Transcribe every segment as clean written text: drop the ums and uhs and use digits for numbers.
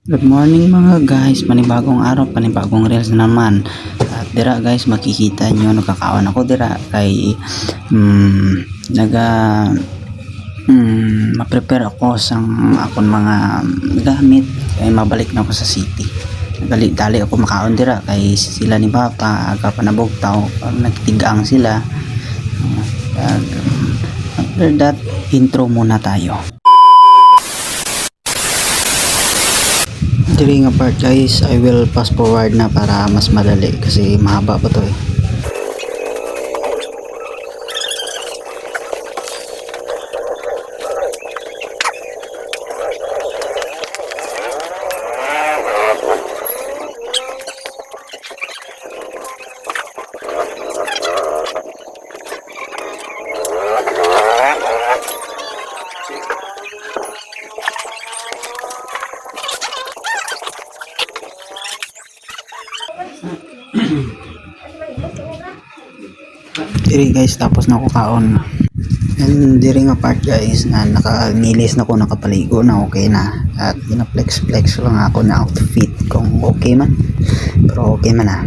Good morning mga guys, panibagong araw, panibagong reels na naman. At dira guys, makikita nyo nakakaon ako dira kay naga ma-prepare ako sang akong mga gamit kay mabalik na ako sa city. Dali ako makaon dira kay sila ni Papa aga pa nabugtaw, nagtigang sila. After that, intro muna tayo. During a part guys, I will fast forward na para mas madali kasi mahaba pa to eh. Diri guys, tapos na ako kaon. And during a part guys na nakanilis na ko, nakapaligo na, okay na. At ginaplex lang ako na outfit kung okay man. Pero okay man na,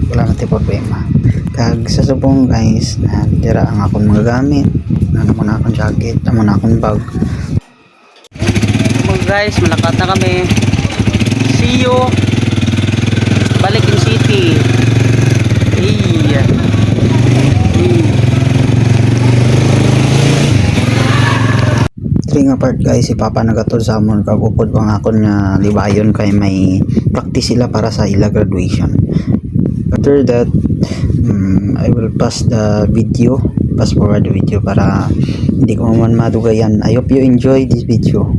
wala natin problema. Kag sa subong guys na dira ang akong mga gamit, na naman akong jacket, naman akong bag. Subong guys, malakat na kami. See you balik in city. During a part guys, si Papa nagatod sa amon kagupod bang akon nga libayon kay may practice sila para sa ila graduation. After that, I will pass forward the video para hindi ko man madugayan. I hope you enjoy this video.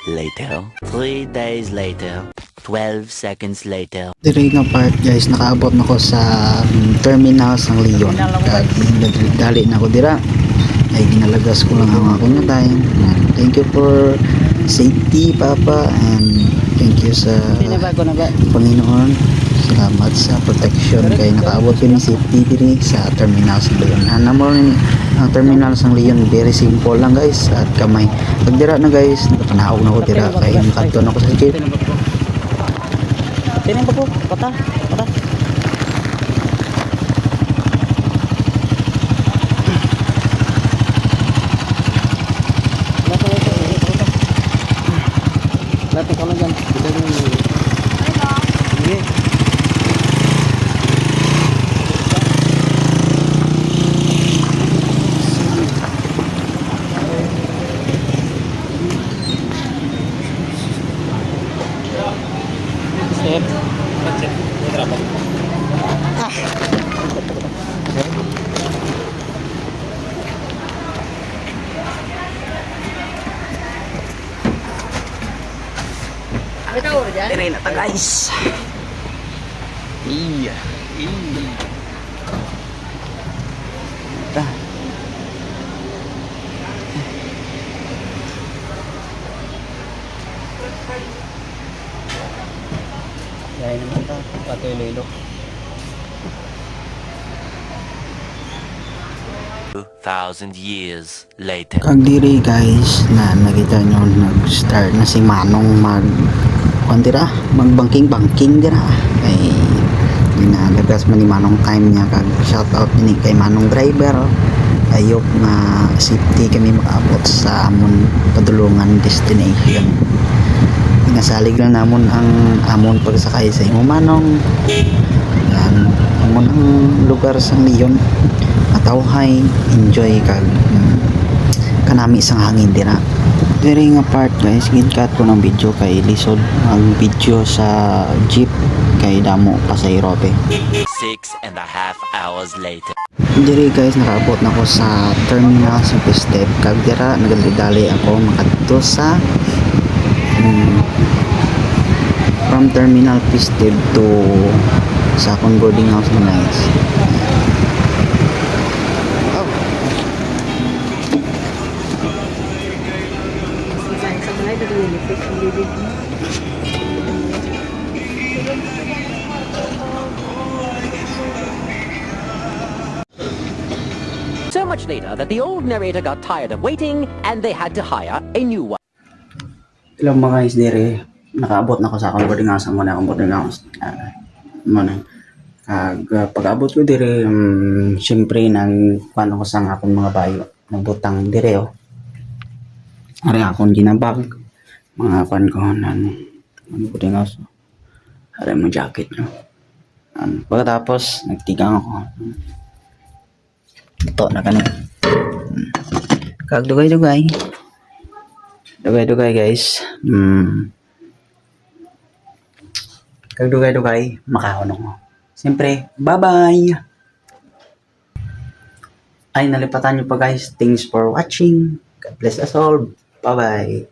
Later, 3 days later, 12 seconds later. Diri nga part guys, nakaabot na ko sa terminal sang Leon. Kag dali na ko dira. Ay ginalagas ko lang ang akong time. Thank you for safety Papa, and thank you sa Panginoon. Salamat sa protection kay nakaabot yun yung safety diri sa terminal sang Leon. Mo ni ang terminal sang Leon, very simple lang guys. At kamay pag dira na guys, napanahog na ko dira kay nakadto na ko sa jeep. Tinan ba ko? Pata. Lahat ko lang dyan. Kita nyo yung... Sige. Step. Dire na ta guys. Iya. Ta. Dahil naman ta, pato ililo. 2,000 years later. Kag diri guys na nakita nyo, nag-start na si Manong magbangking dira kay ginalagas man ni Manong time niya. Kag shout out din kay Manong driver. Ayok na safety kami makaabot sa amon padulungan destination. Nasalig lang namon ang amon pagsakay sa imo Manong. Yan amon ang lugar sa Leon. Matawhay, enjoy kag kanami isang hangin dira. Diri nga part guys, ginkat ko ng video kay lisod ang video sa jeep kay damo pasayrope. 6.5 hours later. Diri guys, nakaabot na ko sa terminal sa step. Kag dira nagadali ako makadto sa from Terminal Pisted to sa akong boarding house na guys. Sa balay ka doon nilipit ang bibig mo. So much later that the old narrator got tired of waiting and they had to hire a new one. Ilang mga guys dire, nakaabot na ko sa akong boarding house, muna akong boarding house. Muna. Pag-abot ko dire, syempre nang paano ko sa akong mga bayo, nagbutang dire oh. Ari akong ginabag, mga pan ko nan boarding house. Ari mo jacket no. Pagkatapos nagtigang ako. Ito na kanina. Kagdugay-dugay. Dugay-dugay guys. Kagdugay-dugay. Makahonong mo. Siyempre, bye-bye! Ay, nalipatan nyo pa guys. Thanks for watching. God bless us all. Bye-bye.